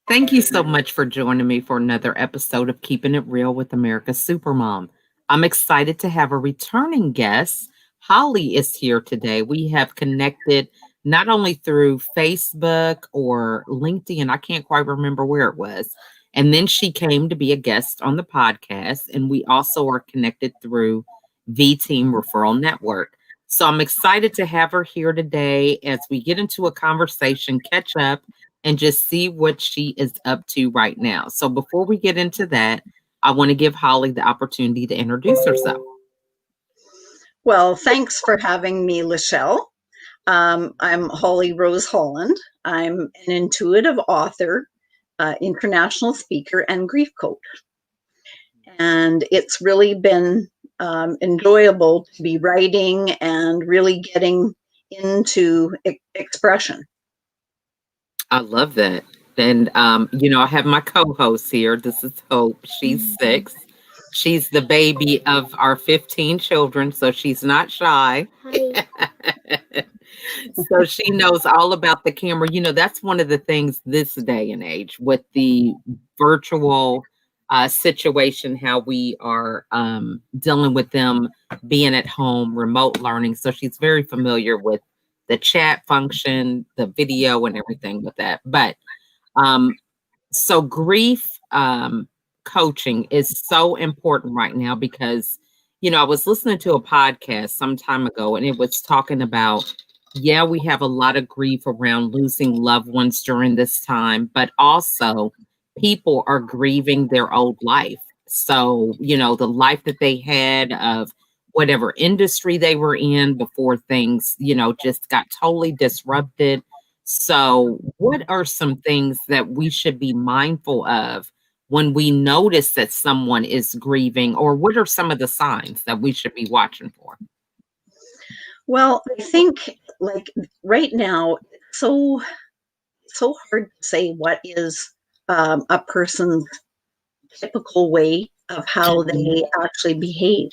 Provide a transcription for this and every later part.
Thank you so much for joining me for another episode of Keeping It Real with America's Supermom. I'm excited to have a returning guest. Holly is here today. We have connected not only through Facebook or LinkedIn, I can't quite remember where it was. And then she came to be a guest on the podcast. And we also are connected through V Team Referral Network. So I'm excited to have her here today as we get into a conversation, catch up, and just see what she is up to right now. So before we get into that, I want to give Holly the opportunity to introduce herself. Well, thanks for having me, Lachelle. I'm Holly Rose Holland. I'm an intuitive author, international speaker, and grief coach. And it's really been enjoyable to be writing and really getting into expression. I love that. And, I have my co host here. This is Hope. She's 6. She's the baby of our 15 children, so she's not shy. Hi. So she knows all about the camera. That's one of the things this day and age with the virtual situation, how we are dealing with them being at home, remote learning. So she's very familiar with the chat function, the video, and everything with that. But so grief coaching is so important right now because, I was listening to a podcast some time ago and it was talking about, yeah, we have a lot of grief around losing loved ones during this time, but also people are grieving their old life. So, the life that they had of whatever industry they were in before things, just got totally disrupted. So, what are some things that we should be mindful of when we notice that someone is grieving, or what are some of the signs that we should be watching for? Well, I think like right now, it's so hard to say what is a person's typical way of how they actually behave.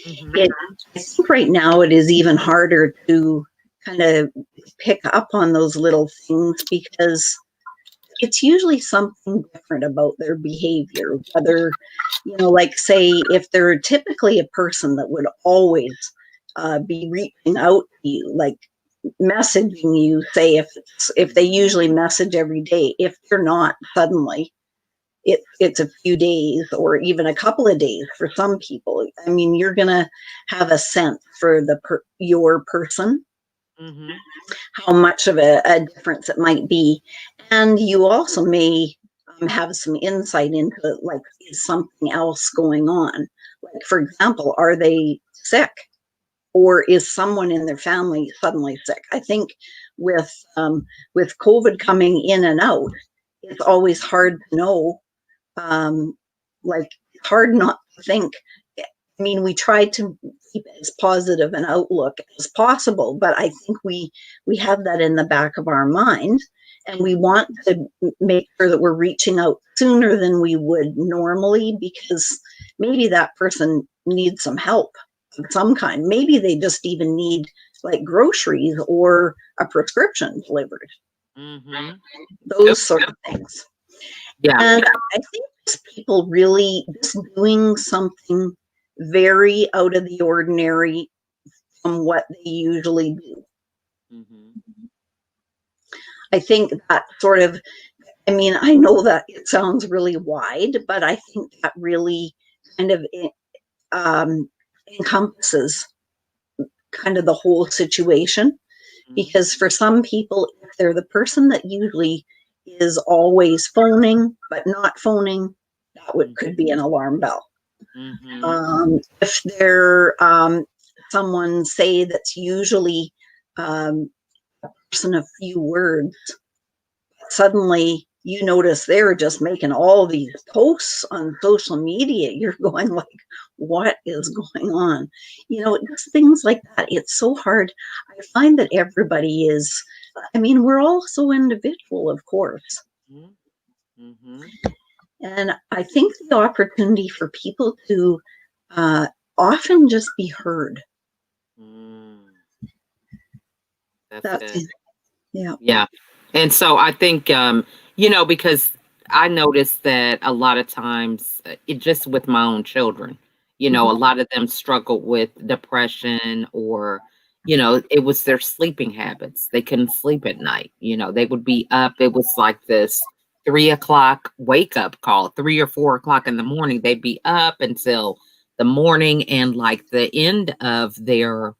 Mhm. I think right now it is even harder to kind of pick up on those little things because it's usually something different about their behavior. Whether, like say, if they're typically a person that would always be reaching out to you, like messaging you, say if they usually message every day, if they're not suddenly, it's a few days or even a couple of days for some people. I mean, you're gonna have a sense for your person, Mhm. how much of a difference it might be, and you also may have some insight into like is something else going on. Like for example, are they sick? Or is someone in their family suddenly sick? I think with with COVID coming in and out, it's always hard to know. Like it's hard not to think. I mean, we try to keep as positive an outlook as possible, but I think we have that in the back of our mind, and we want to make sure that we're reaching out sooner than we would normally because maybe that person needs some help of some kind. Maybe they just even need like groceries or a prescription delivered. Mhm. Those sort of things. Yeah. And I think people really just doing something very out of the ordinary from what they usually do. Mhm. I think that sort of, I mean, I know that it sounds really wide, but I think that really kind of um, encompasses kind of the whole situation. Because for some people, if they're the person that usually is always phoning but not phoning, that could be an alarm bell. Mhm. If they're someone, say, that's usually a person of few words, suddenly you notice they're just making all these posts on social media, you're going like, what is going on? Just things like that. It's so hard. I find that everybody is, I mean, we're all so individual, of course. Mhm. And I think the opportunity for people to often just be heard. Mm. That's That's good. yeah. Yeah. And so I think, because I noticed that a lot of times, it just with my own children, a Mhm. lot of them struggled with depression or, it was their sleeping habits. They couldn't sleep at night. They would be up. It was like this 3 o'clock wake up call, 3 or 4 o'clock in the morning. They'd be up until the morning and like the end of their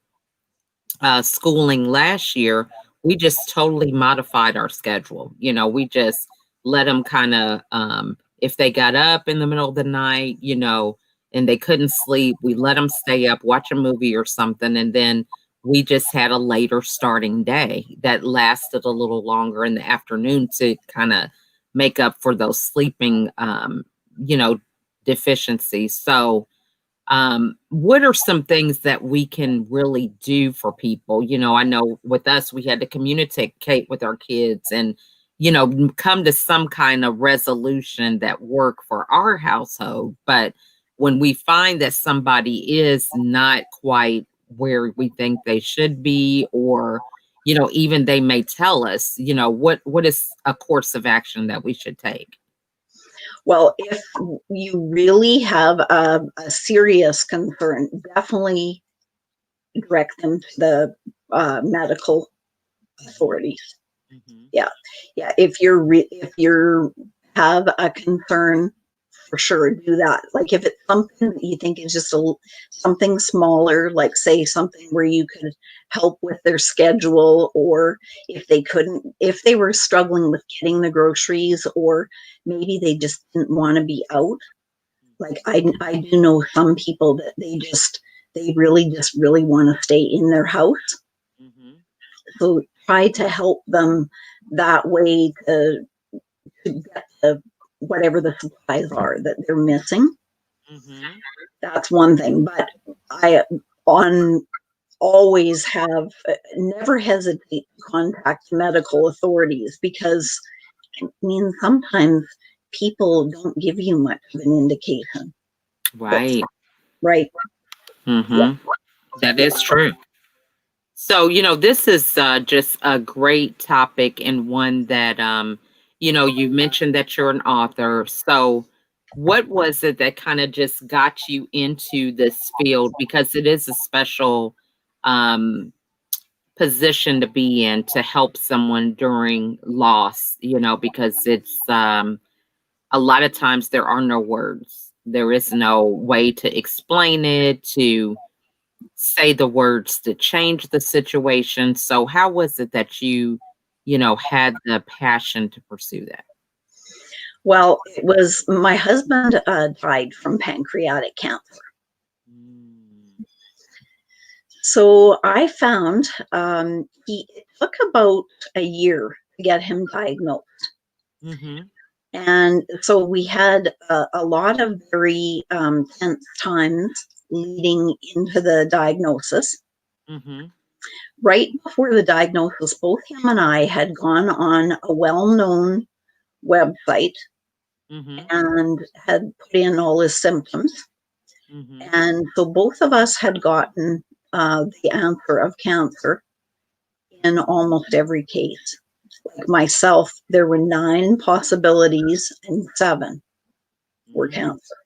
schooling last year, we just totally modified our schedule. We just let them kind of, if they got up in the middle of the night, and they couldn't sleep, we let them stay up, watch a movie or something. And then we just had a later starting day that lasted a little longer in the afternoon to kind of make up for those sleeping, you know, deficiencies. So, what are some things that we can really do for people? I know with us, we had to communicate with our kids and, come to some kind of resolution that work for our household. But when we find that somebody is not quite where we think they should be, or, even they may tell us, what is a course of action that we should take? Well, if you really have a serious concern, definitely direct them to the medical Mhm, authorities. mhm, Yeah, yeah. If you're have a concern, for sure do that. Like if it's something that you think is just something smaller, like say something where you could help with their schedule, or if they were struggling with getting the groceries, or maybe they just didn't want to be out. Like I do know some people that they really just really want to stay in their house. mhm, So try to help them that way to get whatever the supplies are that they're missing. mhm, That's one thing. But I on always have never hesitate to contact medical authorities, because I mean sometimes people don't give you much of an indication. But right. right, yeah, Mhm. That yeah. is true. So, this is just a great topic and one that, you mentioned that you're an author. So, what was it that kind of just got you into this field? Because it is a special um, position to be in to help someone during loss, because it's a lot of times there are no words. There is no way to explain it, to say the words to change the situation. So how was it that you had the passion to pursue that? Well, it was my husband died from pancreatic cancer. Mm. So I found it took about a year to get him diagnosed. Mhm. And so we had a lot of very tense times leading into the diagnosis. Mhm. Right before the diagnosis, both him and I had gone on a well known website Mhm. and had put in all his symptoms. Mhm. And so both of us had gotten the answer of cancer in almost every case. Like myself, there were 9 possibilities and 7 were Mm. cancer.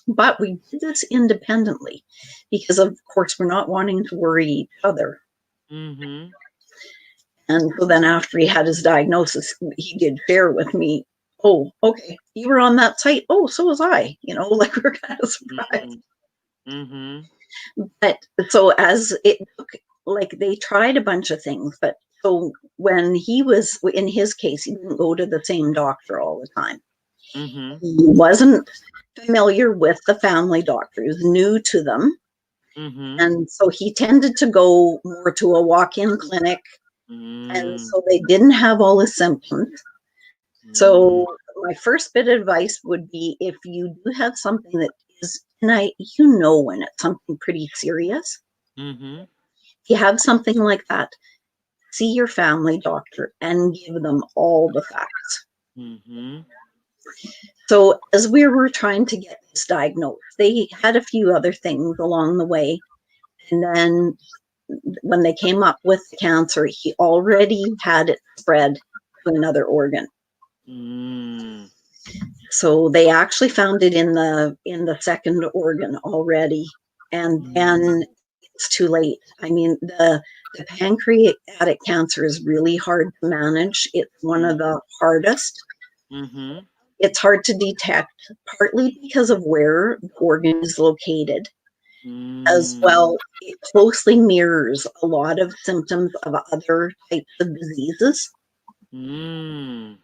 But we did this independently because, of course, we're not wanting to worry each other. Mhm. And so then after he had his diagnosis, he did share with me, oh, okay, you were on that site. Oh, so was I, like we were kind of surprised. Mhm. Mhm. But so as it took, like they tried a bunch of things, but so when he was in his case, he didn't go to the same doctor all the time. Mhm. He wasn't familiar with the family doctor, he was new to them. Mhm. And so he tended to go more to a walk in clinic. And Mm. so they didn't have all the symptoms. Mm. So my first bit of advice would be, if you do have something that is, and when it's something pretty serious, Mhm. if you have something like that, see your family doctor and give them all the facts. Mhm. So as we were trying to get this diagnosed, they had a few other things along the way. And then when they came up with the cancer, he already had it spread to another organ. Mm. So they actually found it in the second organ already, and Mm. then it's too late. I mean, the pancreatic cancer is really hard to manage. It's one of the hardest. Mhm. It's hard to detect, partly because of where the organ is located. As Mm. well, it closely mirrors a lot of symptoms of other types of diseases. Mm.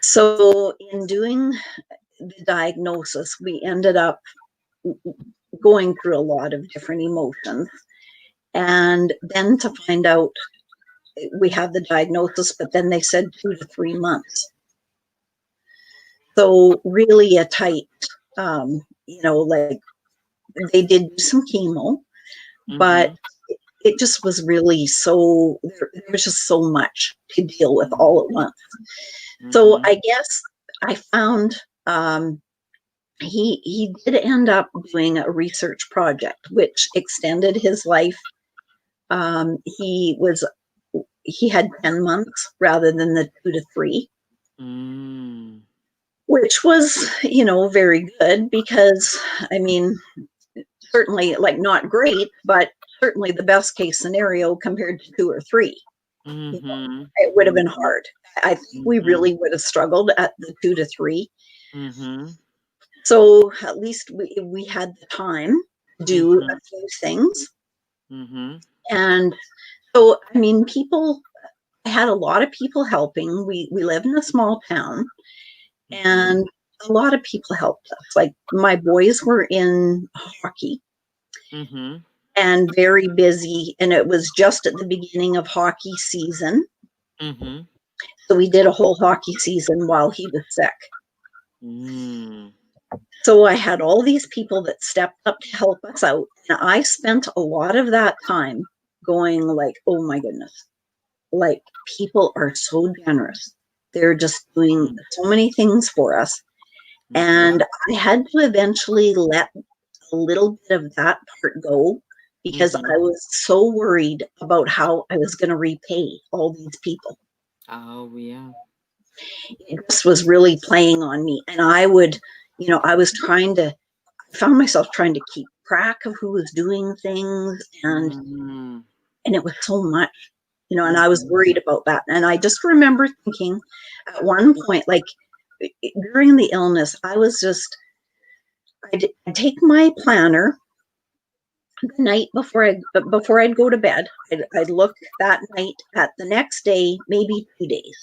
So, in doing the diagnosis, we ended up going through a lot of different emotions. And then to find out we have the diagnosis, but then they said 2 to 3 months. So, really a tight, like they did do some chemo, but Mhm. it just was really so, there was just so much to deal with all at once. So Mhm. I guess I found he did end up doing a research project which extended his life. He had 10 months rather than the 2 to 3, Mm. which was, very good because, I mean, certainly like not great, but certainly the best case scenario compared to 2 or 3. Mhm. It would have been Mhm. hard. I think we Mhm. really would have struggled at the 2 to 3. Mhm. So at least we had the time to do a Mhm. few things. Mhm. And so, I mean, I had a lot of people helping. We live in a small town, Mhm. and a lot of people helped us. Like my boys were in hockey Mhm. and very busy, and it was just at the beginning of hockey season. Mhm. So we did a whole hockey season while he was sick. Mm. So I had all these people that stepped up to help us out. And I spent a lot of that time going like, oh my goodness, like people are so generous. They're just doing Mm. so many things for us. Mhm. And I had to eventually let a little bit of that part go because Mhm. I was so worried about how I was going to repay all these people. Oh, yeah. This was really playing on me. And I was I found myself trying to keep track of who was doing things, Mm. and it was so much, and I was Mhm. worried about that. And I just remember thinking at one point, like during the illness, I'd take my planner the night before I'd go to bed. I'd look that night at the next day, maybe 2 days.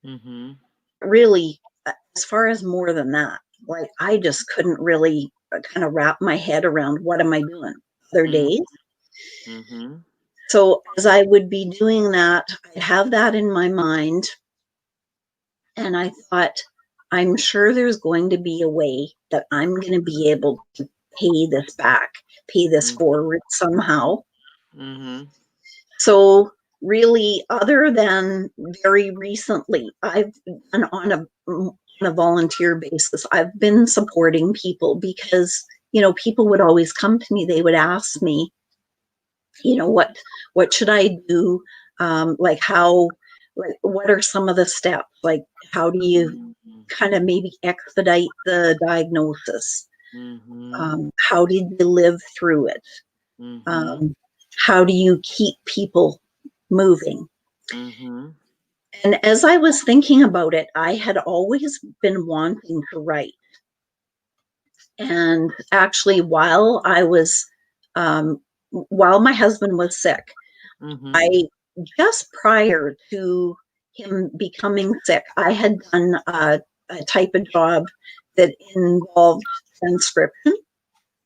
Mhm. Really, as far as more than that, like I just couldn't really kind of wrap my head around what am I doing other Mhm. days. Mhm. So as I would be doing that, I'd have that in my mind, and I thought, I'm sure there's going to be a way that I'm going to be able to pay this back, pay this Mhm. forward somehow. Mhm. So really, other than very recently, I've been on a volunteer basis. I've been supporting people because people would always come to me. They would ask me, what should I do? Like how, like what are some of the steps? Like how do you Mhm. kind of maybe expedite the diagnosis? Mhm. How did you live through it? Mhm. Um, how do you keep people moving? Mhm. And as I was thinking about it, I had always been wanting to write. And actually, while my husband was sick, Mhm. I just prior to him becoming sick, I had done a type of job that involved transcription.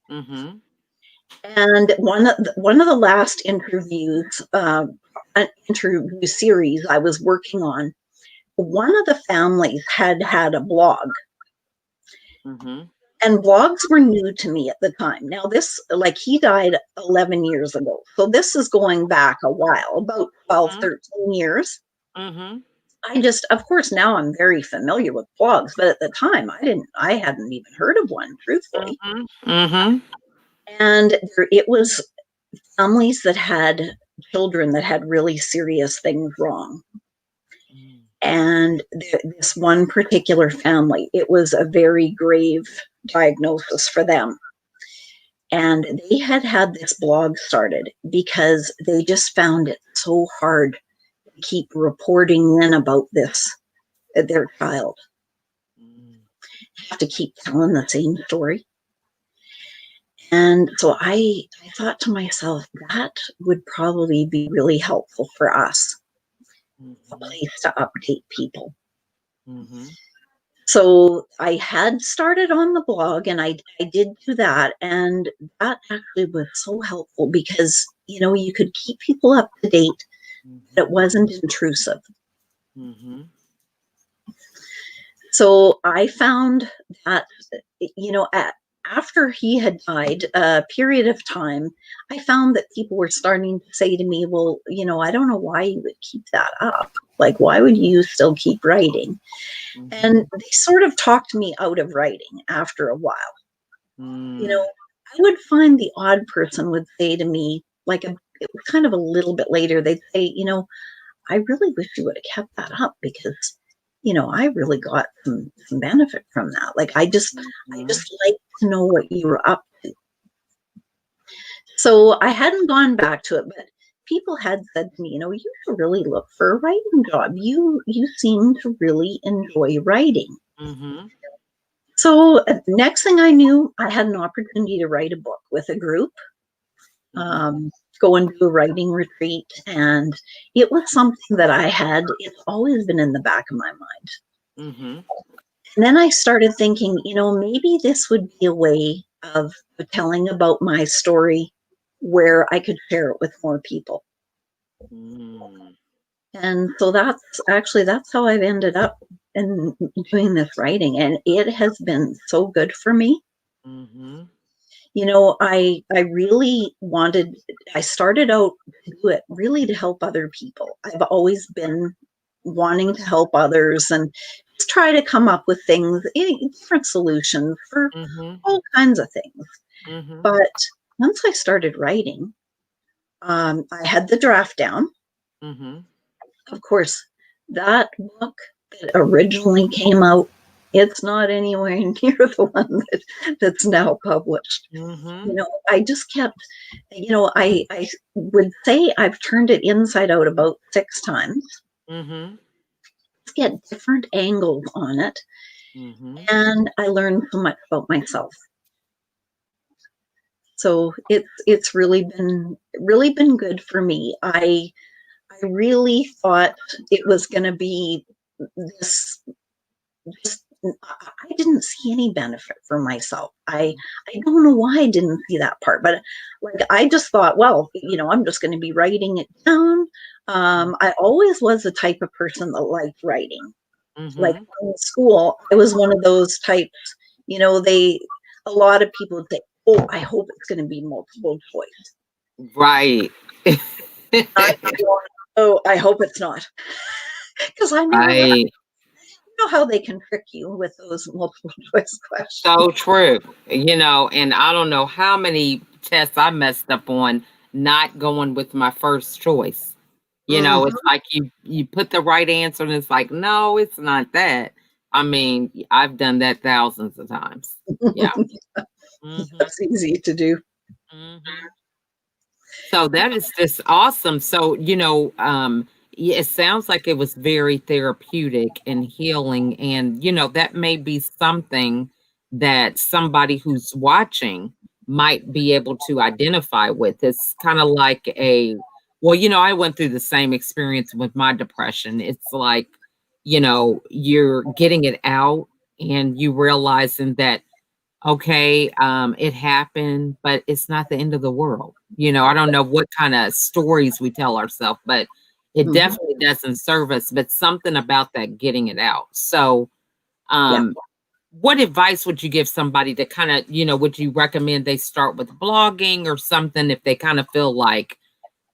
Mhm. And one of the last an interview series I was working on, one of the families had a blog, Mhm. and blogs were new to me at the time. Now this, like he died 11 years ago, so this is going back a while, about 12, Mhm. 13 years. Mhm. Of course, now I'm very familiar with blogs, but at the time I hadn't even heard of one, truthfully. Mhm. Mhm. And it was families that had children that had really serious things wrong. And this one particular family, it was a very grave diagnosis for them. And they had this blog started because they just found it so hard to keep reporting in about this, their child. Have to keep telling the same story. And so I thought to myself, that would probably be really helpful for us, a place to update people. So I had started on the blog, and I did do that. And that actually was so helpful because, you could keep people up to date. It wasn't intrusive. So I found that, after he had died, a period of time, I found that people were starting to say to me, well, I don't know why you would keep that up. Like, why would you still keep writing? And they sort of talked me out of writing after a while. I would find the odd person would say to me, like it was kind of a little bit later, they'd say, I really wish you would have kept that up because, I really got some benefit from that. Like, I just like to know what you were up to. So I hadn't gone back to it, but people had said to me, you should really look for a writing job. You seem to really enjoy writing. So next thing I knew, I had an opportunity to write a book with a group, go and do a writing retreat. And it was something that it's always been in the back of my mind. And then I started thinking, maybe this would be a way of telling about my story where I could share it with more people. And so that's how I've ended up in doing this writing. And it has been so good for me. I really I started out to do it really to help other people. I've always been wanting to help others and just try to come up with things, different solutions for all kinds of things. But once I started writing, I had the draft down. Of course, that book that originally came out, it's not anywhere near the one that's now published. I just kept, I would say I've turned it inside out about 6 times. Get different angles on it. And I learned so much about myself. So it's really been good for me. I really thought it was going to be this. I didn't see any benefit for myself. I don't know why I didn't see that part, but like I just thought, well, I'm just going to be writing it down. I always was the type of person that liked writing. Like in school, I was one of those types. A lot of people would say, "Oh, I hope it's going to be multiple choice." Right. Oh, I hope it's not, because I never. Right. Know how they can trick you with those multiple choice questions. So true. And I don't know how many tests I messed up on not going with my first choice. It's like you put the right answer and it's like, no, it's not that. I mean, I've done that thousands of times. Yeah. That's easy to do. So that is just awesome. So, it sounds like it was very therapeutic and healing. And, that may be something that somebody who's watching might be able to identify with. It's kind of like I went through the same experience with my depression. It's like, you're getting it out and you realizing that, okay, it happened, but it's not the end of the world. I don't know what kind of stories we tell ourselves, but it definitely doesn't serve us, but something about that getting it out. So, what advice would you give somebody to kind of, would you recommend they start with blogging or something if they kind of feel like,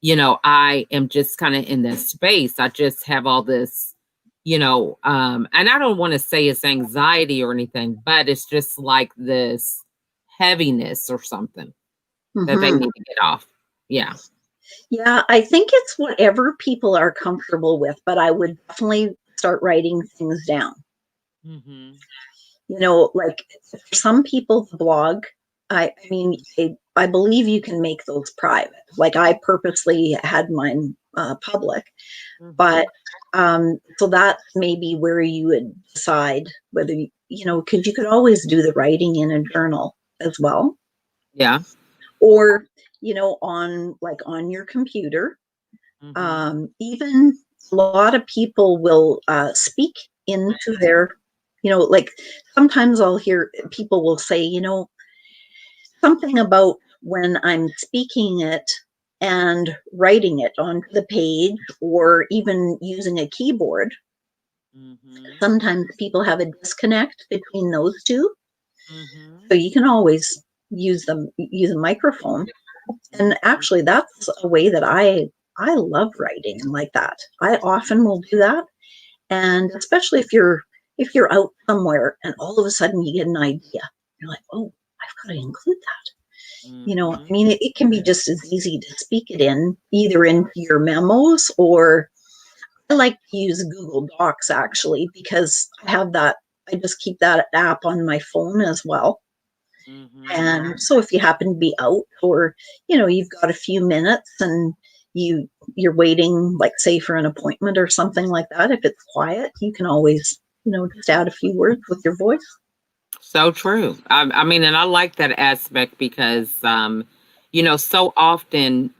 I am just kind of in this space. I just have all this, and I don't want to say it's anxiety or anything, but it's just like this heaviness or something that they need to get off. Yeah. Yeah, I think it's whatever people are comfortable with, but I would definitely start writing things down. Mhm. Like for some people, the blog, I mean, I believe you can make those private. Like I purposely had mine public, but Mhm. so that's maybe where you would decide whether because you could always do the writing in a journal as well, Yeah. or on your computer. Mhm. Even a lot of people will speak into their, like sometimes I'll hear people will say, something about when I'm speaking it and writing it onto the page or even using a keyboard. Mhm. Sometimes people have a disconnect between those two. Mhm. So you can always use a microphone. And Mhm. actually that's a way that I love writing like that. I often will do that. And especially if you're out somewhere and all of a sudden you get an idea, you're like, oh, I've got to include that. I Mhm. mean, it can be just as easy to speak it in either into your memos, or I like to use Google Docs actually because I just keep that app on my phone as well. Mhm. And so if you happen to be out, or you've got a few minutes and you're waiting, like say for an appointment or something like that, if it's quiet, you can always just add a few words with your voice. So true. I mean, and I like that aspect because, so often,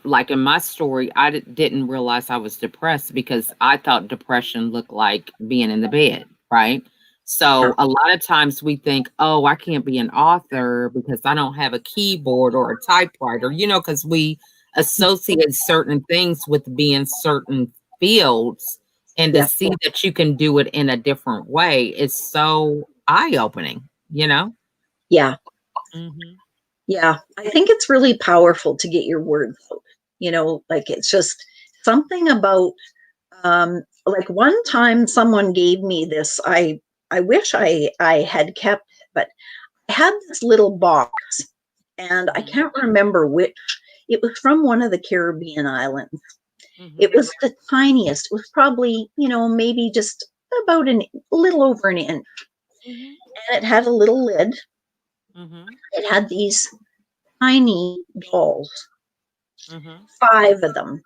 like in my story, didn't realize I was depressed because I thought depression looked like being in the bed, right? Yeah. So a lot of times we think, oh, I can't be an author because I don't have a keyboard or a typewriter, because we associate certain things with being certain fields, and to Yeah. see that you can do it in a different way is so eye-opening, you know? Yeah. Mhm. Yeah, I think it's really powerful to get your words out. Like it's just something about like one time someone gave me this. I wish I had kept it, but I had this little box and I Mhm. can't remember which. It was from one of the Caribbean islands. It Mhm. was the tiniest. It was probably, maybe just about a little over an inch. Mhm. And it had a little lid. Mhm. It had these tiny dolls, Mhm. 5 of them,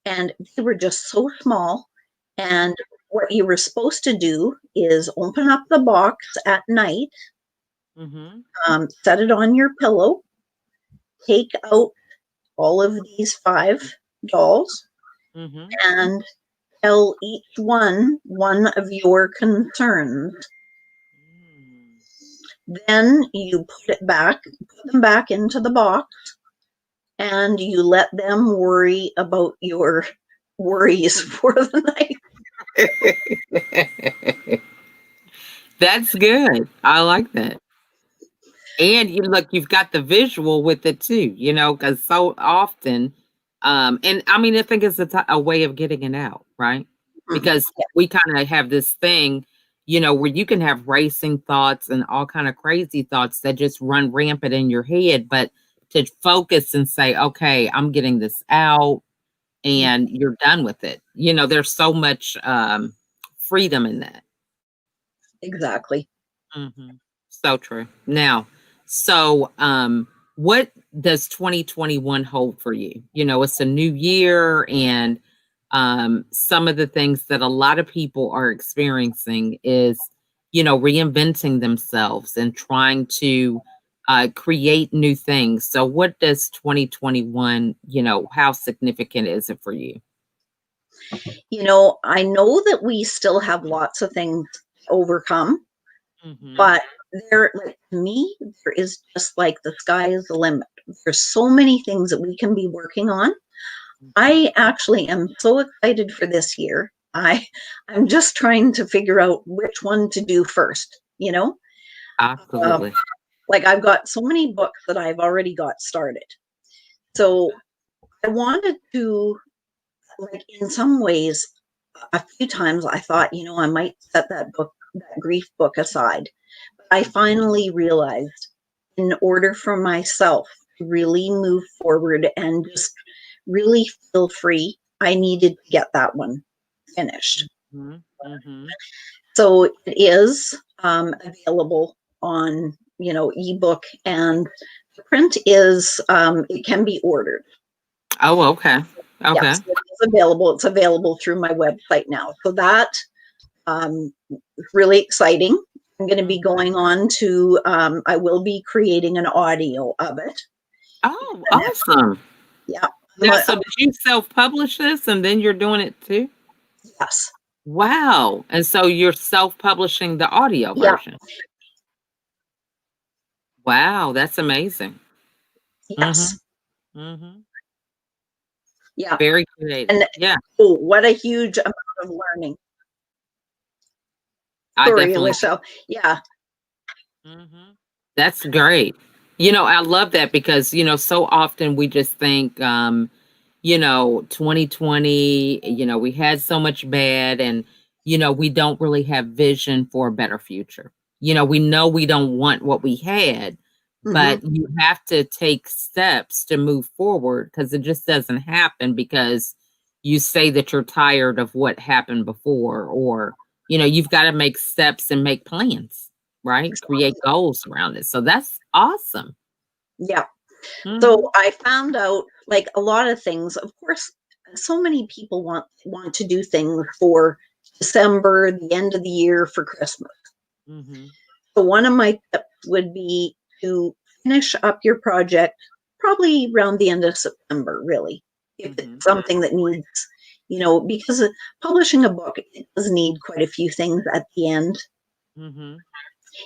and they were just so small. And Mhm. what you were supposed to do is open up the box at night, Mhm. set it on your pillow, take out all of these 5 dolls, Mhm. and tell each one of your concerns. Mm. Then you put them back into the box, and you let them worry about your worries for the night. That's good. I like that. And you've got the visual with it too, because so often, and I mean, I think it's a way of getting it out, right? Mhm. Because we kind of have this thing, where you can have racing thoughts and all kind of crazy thoughts that just run rampant in your head, but to focus and say, okay, I'm getting this out, and you're done with it. There's so much freedom in that. Exactly. Mhm. So true. Now, what does 2021 hold for you? It's a new year, and some of the things that a lot of people are experiencing is, reinventing themselves and trying to create new things. So, what does 2021, how significant is it for you? I know that we still have lots of things to overcome, Mhm. but like to me, there is just like the sky is the limit. There's so many things that we can be working on. Mhm. I actually am so excited for this year. I'm just trying to figure out which one to do first. Um, Absolutely. like I've got so many books that I've already got started. So I wanted to, like, in some ways, a few times I thought, I might set that grief book aside. I Mhm. finally realized, in order for myself to really move forward and just really feel free, I needed to get that one. finished. Mm-hmm. So it is available on, ebook, and the print is, it can be ordered. Oh, okay. Okay. Yes, it is available. It's available through my website now. So that is really exciting. I'm going to be going on to, I will be creating an audio of it. Oh, awesome. Yeah. Now, so did you self-publish this and then you're doing it too? Yes. Wow. And so you're self-publishing the audio Yeah. version. Wow, that's amazing. Yes. Mm-hmm. Yeah. Very creative. And Yeah, what a huge amount of learning. I Sorry, definitely. Alicia. Yeah. Mhm. That's great. I love that because, so often we just think, 2020, we had so much bad and, we don't really have vision for a better future. We know we don't want what we had, but Mm-hmm. you have to take steps to move forward because it just doesn't happen because you say that you're tired of what happened before, or, you've got to make steps and make plans, right? Create Exactly. goals around it. So that's awesome. Yeah. Mhm. So I found out, like, a lot of things. Of course, so many people want to do things for December, the end of the year, for Christmas. Mhm. So one of my tips would be to finish up your project probably around the end of September, really. If Mhm. it's something that needs, because publishing a book, it does need quite a few things at the end. Mhm.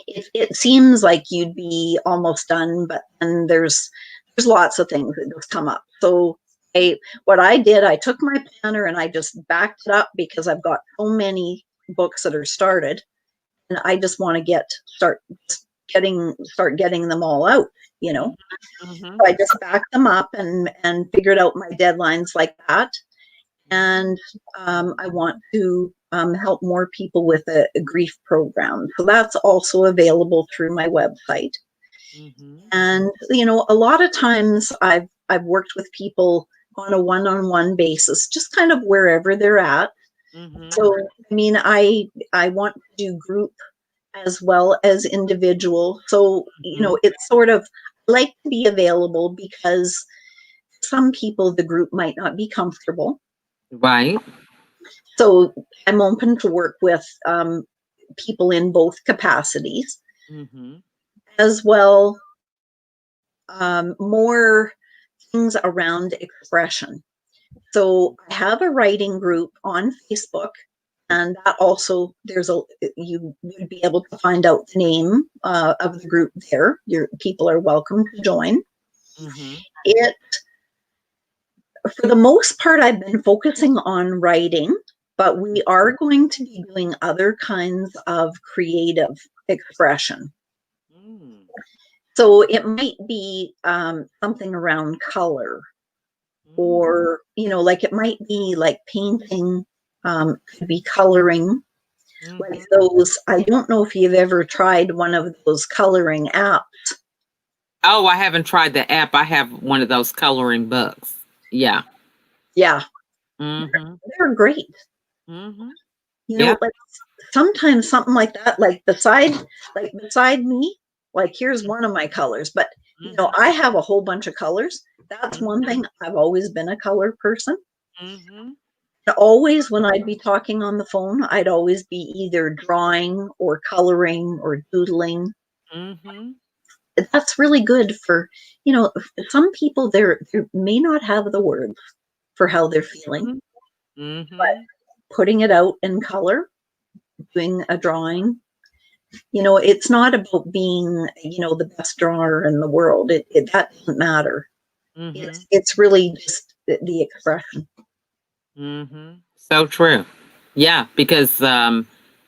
It seems like you'd be almost done, but then there's lots of things that just come up. So what I did, I took my planner and I just backed it up because I've got so many books that are started, and I just want to start getting them all out. Mhm. So Mhm. I just backed them up and figured out my deadlines like that. And I want to help more people with a grief program. So that's also available through my website. Mhm. And a lot of times I've worked with people on a one-on-one basis, just kind of wherever they're at. Mhm. So I mean, I want to do group as well as individual. So Mhm. it's sort of like to be available because some people the group might not be comfortable. Right. So I'm open to work with people in both capacities Mhm. as well. More things around expression. So I have a writing group on Facebook, and that also you would be able to find out the name of the group there. Your people are welcome to join. Mhm. It For the most part, I've been focusing on writing, but we are going to be doing other kinds of creative expression. Mm. So it might be something around color, Mm. or, like it might be like painting, could be coloring, like Mhm. those. I don't know if you've ever tried one of those coloring apps. Oh, I haven't tried the app. I have one of those coloring books. Yeah. Yeah, Mhm. they're great. Mhm. Yeah. Like sometimes something like that, like beside me, like here's one of my colors, but Mhm. I have a whole bunch of colors. That's Mhm. one thing. I've always been a color person. Mhm. Always, when I'd be talking on the phone, I'd always be either drawing or coloring or doodling. Mhm. That's really good for, some people they may not have the words for how they're feeling, Mhm. but Mhm. putting it out in color, doing a drawing, it's not about being, the best drawer in the world. That doesn't matter. Mhm. It's really just the expression. Mhm. So true. Yeah, because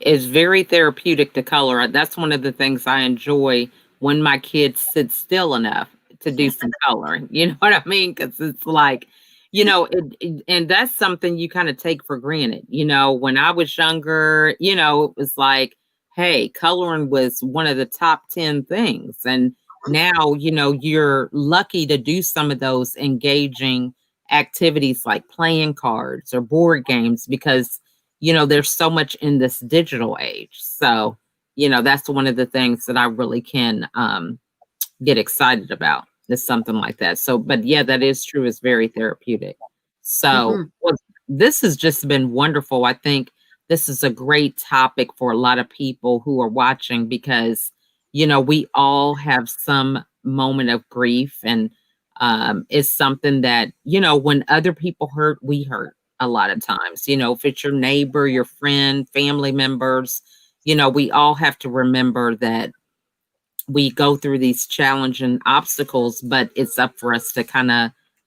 it's very therapeutic to color. That's one of the things I enjoy when my kids sit still enough to do some coloring. You know what I mean? Because it's like, and that's something you kind of take for granted. When I was younger, it was like, hey, coloring was one of the top 10 things. And now, you're lucky to do some of those engaging activities like playing cards or board games because there's so much in this digital age. So, that's one of the things that I really can get excited about is something like that. So, but yeah, that is true. It's very therapeutic. So, Mhm. well, this has just been wonderful. I think this is a great topic for a lot of people who are watching because, we all have some moment of grief, and it's something that, when other people hurt, we hurt a lot of times. If it's your neighbor, your friend, family members, we all have to remember that we go through these challenging obstacles, but it's up for us to kind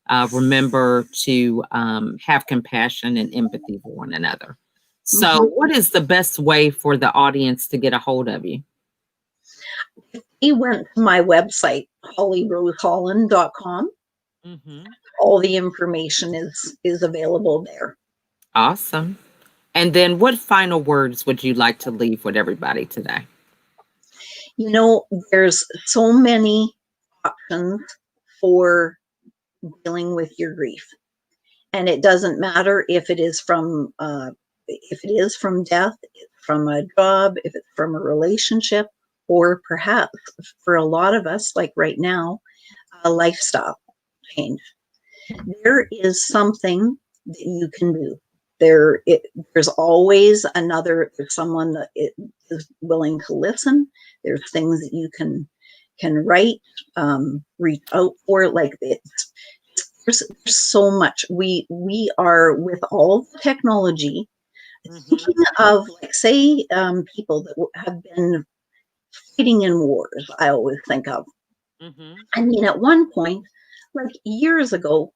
of remember to have compassion and empathy for one another. So, Mhm. what is the best way for the audience to get a hold of you? He went to my website, hollyroseholland.com. Hmm. All the information is available there. Awesome. And then, what final words would you like to leave with everybody today? There's so many options for dealing with your grief, and it doesn't matter if it is from death, from a job, if it's from a relationship, or perhaps for a lot of us, like right now, a lifestyle change. There is something that you can do. There's always there's someone that is willing to listen. There's things that you can write, reach out for. Like there's so much. We are, with all the technology. Hmm. Thinking of, like, say, people that have been fighting in wars, I always think of. Hmm. I mean, at one point, like years ago,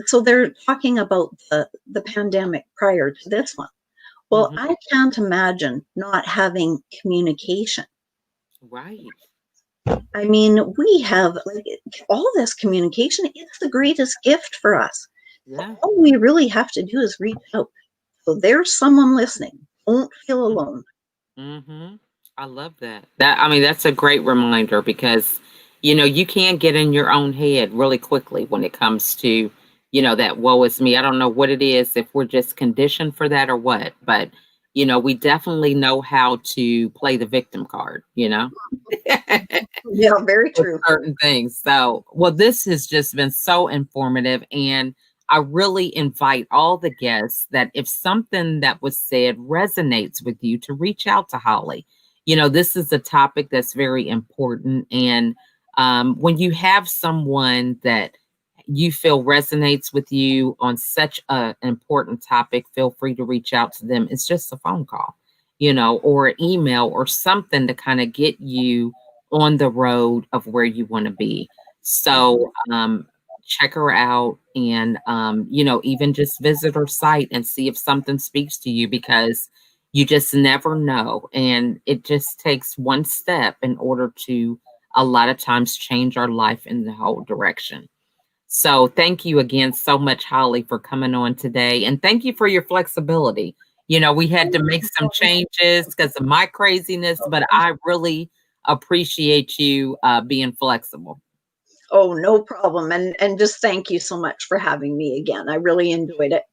so they're talking about the pandemic prior to this one. Well, Hmm. I can't imagine not having communication. Right. I mean, we have, like, all this communication. It's the greatest gift for us. So Yeah. all we really have to do is reach out. So there's someone listening. Don't feel alone. Mm-hmm. I love that. I mean, that's a great reminder because, you can get in your own head really quickly when it comes to, that woe is me. I don't know what it is, if we're just conditioned for that or what, but, we definitely know how to play the victim card. Yeah, very With true. certain things. So, well, this has just been so informative. And I really invite all the guests that if something that was said resonates with you, to reach out to Holly. This is a topic that's very important. And when you have someone that you feel resonates with you on such an important topic, feel free to reach out to them. It's just a phone call, or an email or something to kind of get you on the road of where you want to be. Mhm. So check her out, and even just visit her site and see if something speaks to you, because you just never know. And it just takes one step in order to a lot of times change our life in the whole direction. So thank you again so much, Holly, for coming on today. And thank you for your flexibility. We had to make some changes because of my craziness, but I really appreciate you being flexible. Oh, no problem. And just thank you so much for having me again. I really enjoyed it.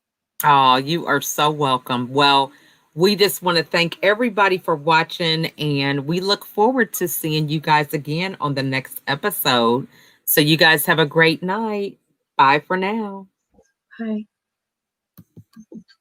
Oh, you are so welcome. Well, we just want to thank everybody for watching, and we look forward to seeing you guys again on the next episode. So, you guys have a great night. Bye for now. Hi.